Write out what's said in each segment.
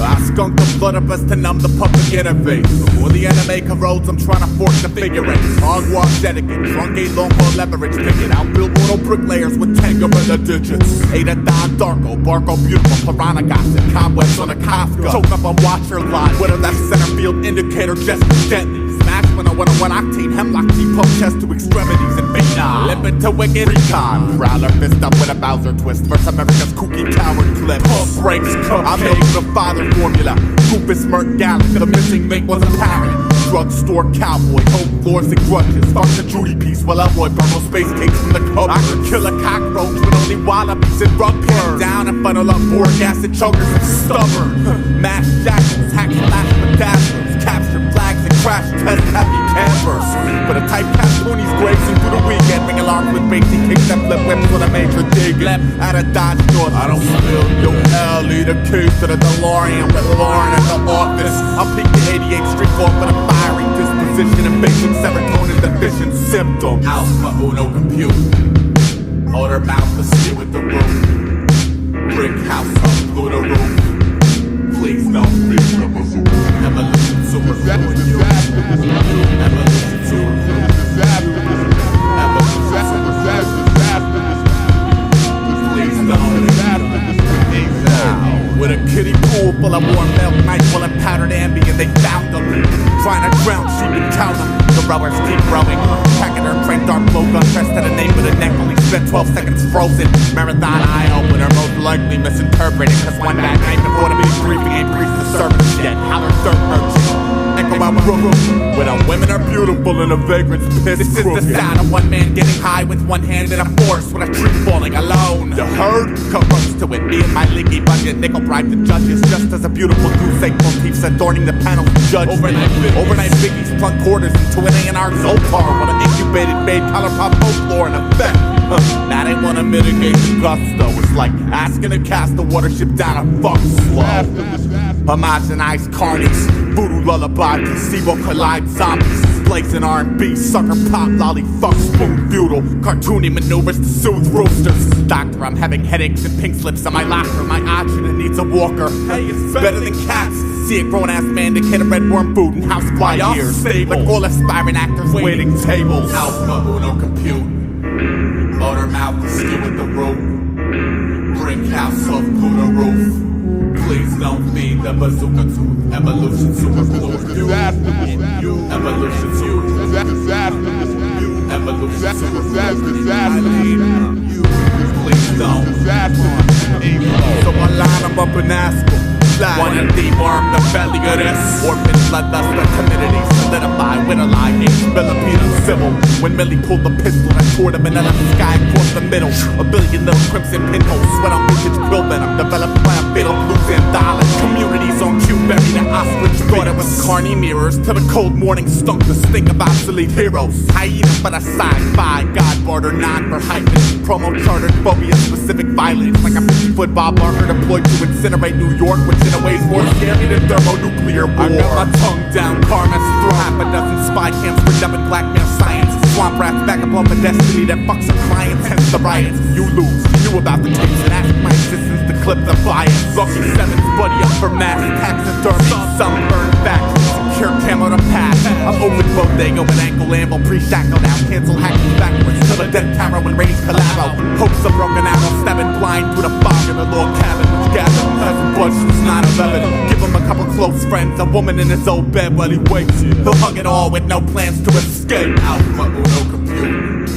I skunk the blood of us to numb the public interface. Before the anime corrodes, I'm trying to force the figure eight. Hogwash etiquette, truncate long ball leverage picket. Outbuild mortal bricklayers with tango in the digits. Ada Don Darko, Barco beautiful, piranha gossip, cobwebs on a Kafka. Choke up a watcher line with a left center field indicator gesture gently. Smash when I went on 1 octane, hemlock T-pump chest to extremities and phenom. Limit to wicked recon. Prowler fist up with a Bowser twist. First America's kooky coward clip. Pump breaks cup. I made the father formula. Goofus Mert Gallic. The missing mate was apparent. Drugstore cowboy, hope floors and grudges. Fuck the Judy piece while Elroy burrow space cakes from the cup. I could kill a cockroach with only wallabies and rug pins. Down and funnel up boric acid chokers and stubborn. Mass jackals, hack slash bedazzlers. Capture flags and crash test happy campers. For the type Capoonies grazing through the weekend. Ring alarms with basic kicks that flip whips with a major dig. Left out of Dodge North. I don't spill your hell. Lead a case to the DeLorean with Lauren at the office. I'll peek the 88th Street off for the fiery disposition and basic serotonin deficient symptom. Alpha Uno compute. Order mouth to steal with the roof. Brick house up through the roof. Please don't be evolution super evolution please don't with a kiddie pool full of warm milk, night full of powdered Ambien, they found them. Trying to drown sheep and count them. The rowers keep rowing. Packing her train dark blow gun pressed to the nape of the neck. Only spent 12 seconds frozen. Marathon eye opener, most likely misinterpreted. Cause one bad night before the big briefing ain't briefed the service yet. Holler dirt merchant. Echo out Brooklyn. Where the women are beautiful and the vagrants piss. This is the sound of one man getting high with one hand in a forest with a tree falling alone. You heard? Come close to it. Me and my leaky budget. Nickel bribe the judges. Just as a beautiful goose egg motifs adorning the panel of judge. Overnight biggies plunk quarters into an A&R Zoltar. With an incubated made color pop folklore in effect. Now they wanna mitigate the gusto. It's like asking to cast the watership down a fuck slow. Homogenized carnies, voodoo lullaby, placebo collide zombies. Blazing R&B, sucker pop, lolly fuck, spoon feudal. Cartoony maneuvers to soothe roosters. Doctor, I'm having headaches and pink slips on my locker. My oxygen needs a walker. Hey, it's better than cats. See a grown-ass man to kid a red worm food and housefly ears. Like all aspiring actors waiting tables. Alpha Uno compute. Motor mouth to stew with the rope. Brick house up through the roof. Please don't feed the bazooka tooth. Evolution super cool. Evolution super. Evolution super. Please don't. So I line them up and ask them. Wanna deworm the belly of this. Orphan bloodlust, the timidity solidify with a lie. Filipino civil. When Millie pulled the pistol and tore the vanilla sky across the middle. A billion little crimson pinholes. Sweat on vintage quill venom. Developed plant fatal blues and dollars. Communities on cue buried an ostrich. Thought it was carny mirrors. Till the cold morning stunk the sting of obsolete heroes. Hyena for the sci-fi. God barter, non for hyphen. Promo chartered phobia specific violence. Like a 50-foot Bob Barker deployed to incinerate New York. Which in a way is more scary than thermonuclear war. I got my tongue down, karma's through half a dozen spy camps for dubbing blackmail science. Swamp rats back up on the destiny that fucks a client. Hence the riots. You lose. You knew about the tapes and asked my assistants to clip the bias. Lucky Sevens buddy up for mass taxidermy. Sunburned back. Secure camo to pass. I'm open bodega with ankle amble pre-shackled out. Cancel hacking backwards till the death camera when rage collabo. Hopes of broken arrow stabbing blind through the fog in the log cabin. Which gathered pleasant buds since 9/11. Give him a couple close friends, a woman in his old bed while he waits. He'll hug it all with no plans to escape. Alpha Uno compute.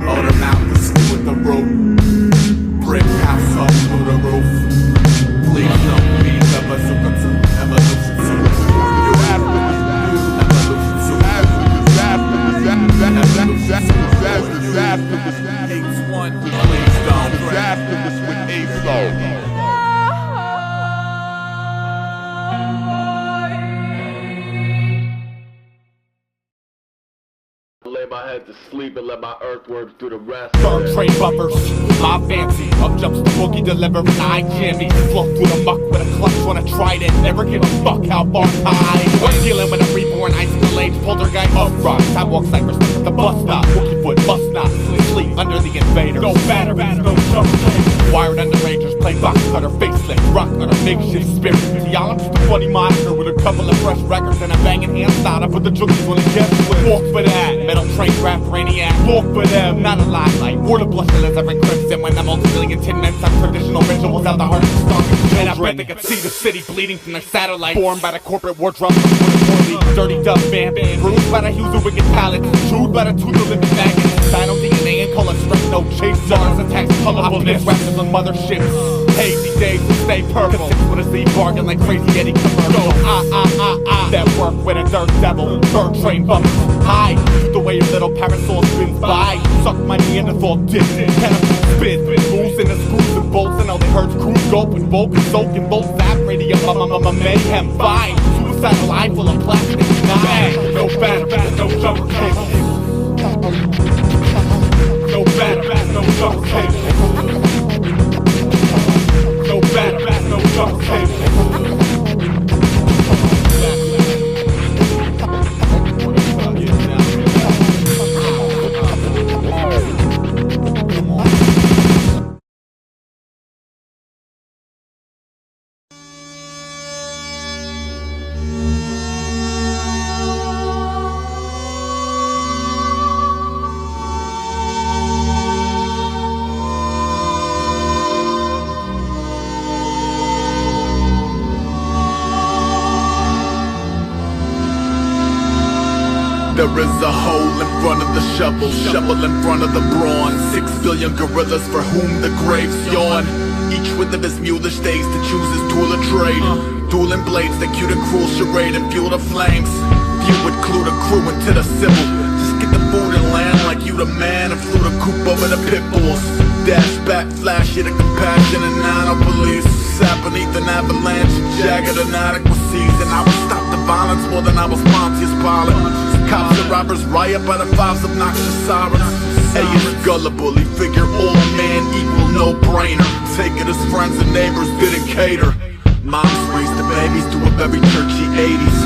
Order mouth to stew with the rope. Brick house up through the roof. Please don't be the bazooka too. Evolution super. H1, please don't. Disaster with Aesop. Lay my head to sleep and let my earthworms do the rest. Burn train buffers, my fancy. Up jumps the boogie, delivering eye jammy. Flow through the muck with a clutch on a trident. Never give a fuck how far high. We're dealing with a reborn ice age poltergeist. Up rocks, sidewalk cypress at the bus stop. Wookie foot, bus not, sleep. under the invader. No batteries, no substance. Wired underagers, play box cutter, facelift, rock cutter, makeshift spirit. Y'all, I'm just a funny moniker with a couple of fresh records and a banging hand style. I put the jokers when it gets with. Walk for that, metal train craft brainiac. Walk for them, not a lie like word of blushing as every crimson. When the multi-million tin men on traditional rituals out the heart of the stalking. And I bet they could see the city bleeding from their satellites. Formed by the corporate wardrobe, dirty dust man, bruised by the hues of wicked pallets, chewed by the tooth of living maggots. Dino DNA and color straight, no chase. Mars attacks colorfulness, weapons on motherships. Hazy days will stay purple. Six with a Z bargain like crazy Eddie commercial. That work with a dirt devil. Bird train bumpers high. The way your little parasol spins by. Suck my Neanderthal dick. Cannibal spit. Moves in the screws and bolts. And all they heard's cruise gulp with bulk and soak and bolt. Zap radio. Mayhem fine. Suicidal eye full of plastic. Nah. No batteries, no summer cable. No batteries, no summer cable. No batteries, no summer cable. There is a hole in front of the shovel, shovel in front of the brawn. 6 billion gorillas for whom the graves yawn. Each with of his mulish days to choose his tool of trade. Dueling blades that cue the cruel charade and fuel the flames. Few would clue the crew into the civil. Just get the food and land like you the man and flew the coop over the pit bulls. Dash back, flash, hit a compassion and nano police. Sat beneath an avalanche, jagged inadequacies. And I would stop the violence more than I was Pontius Pilate. Cops and robbers riot by the fives obnoxious sirens. Hey, it's gullible, he figure all men equal no-brainer. Take it as friends and neighbors didn't cater. Moms raised the babies to a very churchy 80s.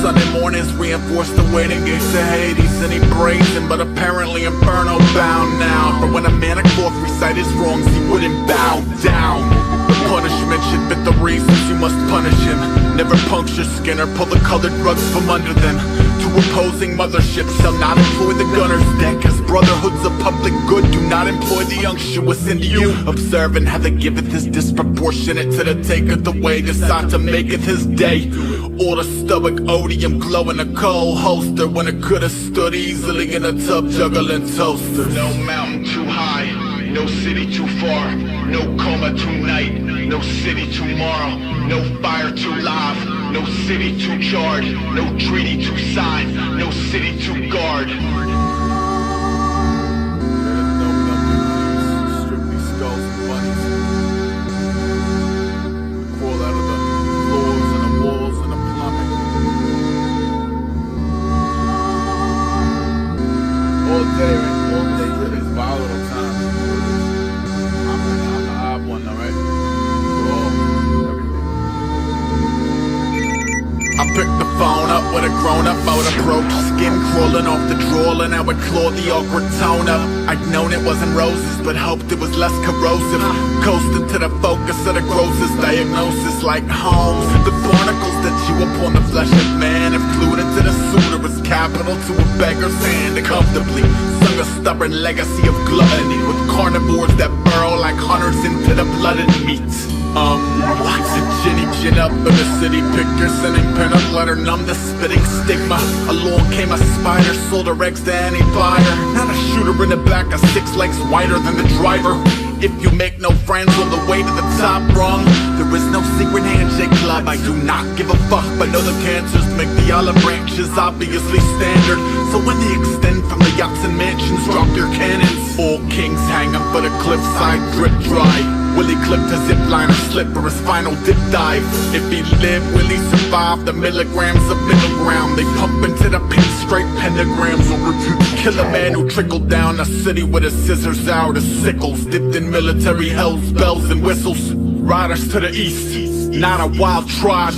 Sunday mornings reinforced the waiting gates to Hades. And he brazen but apparently inferno bound now. For when a man of cloth recite his wrongs he wouldn't bow down. The punishment should fit the reasons you must punish him. Never puncture skin or pull the colored rugs from under them. Two opposing motherships shall not employ the gunner's deck. As brotherhood's a public good, do not employ the unctuous into you. Observing how the giveth is disproportionate to the taketh away. Decide to maketh his day. All the stoic odium glow in a cold holster when it could've stood easily in a tub juggling toasters. No mountain too high, no city too far, no coma tonight, no city tomorrow, no fire too live, no city too charred, no treaty to sign, no city to guard. Strictly skulls and bunnies. Crawl out of the floors and the walls and the plumbing. All day it is volatile times. I'm the odd one, alright? I picked the phone up with a grown-up mode approach. Skin crawling off the drawl and I would claw the awkward tone up. I'd known it wasn't roses but hoped it was less corrosive. Coasting to the focus of the grossest diagnosis like Holmes. The barnacles that chew upon the flesh of man have glued into the suitor as capital to a beggar's hand. Comfortably sung a stubborn legacy of gluttony with carnivores that burrow like hunters into the blooded meat. Watch the ginny gin up in the city picture, sending pen up letter numb the spitting stigma. Along came a spider, sold her eggs to any buyer. Not a shooter in the back, a 6 legs wider than the driver. If you make no friends on the way to the top rung, there is no secret handshake club. I do not give a fuck, but know the cancers make the olive branches obviously standard. So when they extend from the yachts and mansions, drop your cannons. All kings hanging for the cliffside, drip dry. Willie clipped a zipliner slip for his final dip dive. If he lived, will he survive the milligrams of middle ground? They pump into the pin straight pentagrams over to kill a man who trickled down the city with his scissors out as sickles, dipped in military hells, bells and whistles. Riders to the east, not a wild tribe.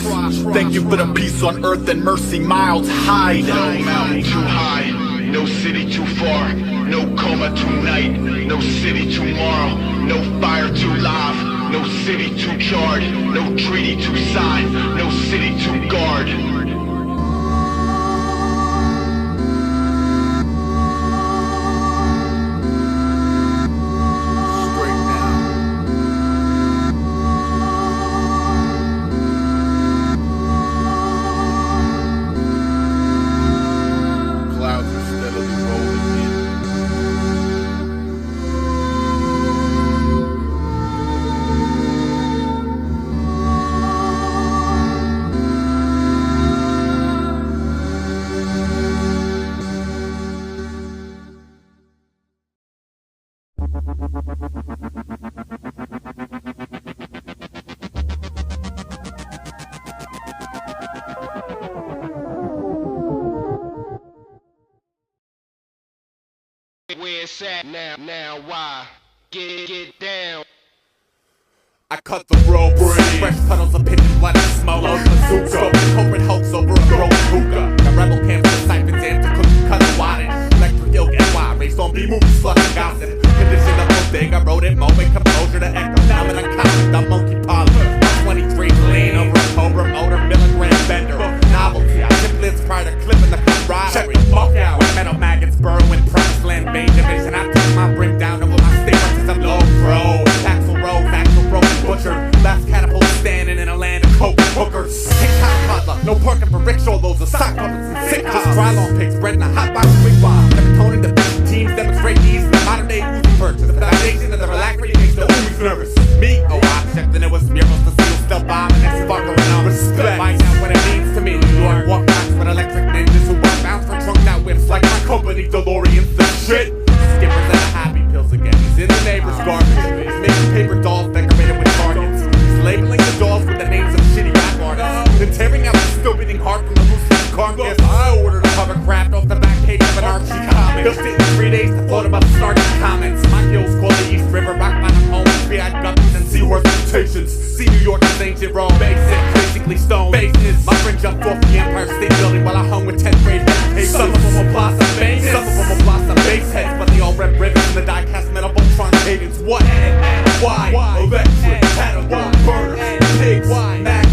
Thank you for the peace on earth and mercy miles hide. No mountain too high, no city too far, no coma tonight, no city tomorrow, no fire to live, no city to charge, no treaty to sign, no city to guard. Where it's at now, why? Get down. I cut the rope, fresh puddles of pitch and blood and smoke. Bazooka, corporate hoax over a broken hookah. The rebel camps and siphons in to cook and cut the wattage. Electric ilk and why, race on B movies, slush and gossip. Condition of bodega, wrote it, moment, composure to echo. Now that I'm common, the monkey polymer. 23 lean over a cobra motor, milligram bender. Novelty, I tip lids prior to clipping the camaraderie. Fuck out, with metal maggots burrowing, promised land, Bay division. I took my bring down over my statement cause I'm low pro. Axel Rose, Axel Broken Butcher. Last catapult standing in a land of coke hookers. TikTok potluck, no parking for rickshaw loads of sock puppets and sick cops. Krylon pigs bred in a hot box wigwam. Serotonin deficient teams demonstrate ease in the modern day Uzi purchase. The foundation of the relaxation makes the Uzi's nervous. Me, oh object, then it was miracles, the seal still bombing and sparkling on respect. Find out what it means to me. New York walk backs with electric ninjas who walk bounce for trunked out whips like my company DeLorean's the shit. Skippers and the happy pills again. He's in the neighbor's garbage. He's making paper dolls decorated with targets. He's labeling the dolls with the names of shitty rap artists. Then tearing out the still beating heart from the loose carcass. I ordered a hovercraft off the back page of an Archie comic. Built it in 3 days to float about snarky comments. My gills call the East River, rock bottom home, three-eyed guppies and seahorse mutations. See New York is ancient Rome, basic, basically stone bases. My friend jumped off the Empire State Building while I hung with 10th grade papers. Some of them will blossom bases, some of them will blossom base heads, but they all rep rivets in the die-cast metal Voltron cadence. What? Why? Electric, catapult, burners, pigs, mag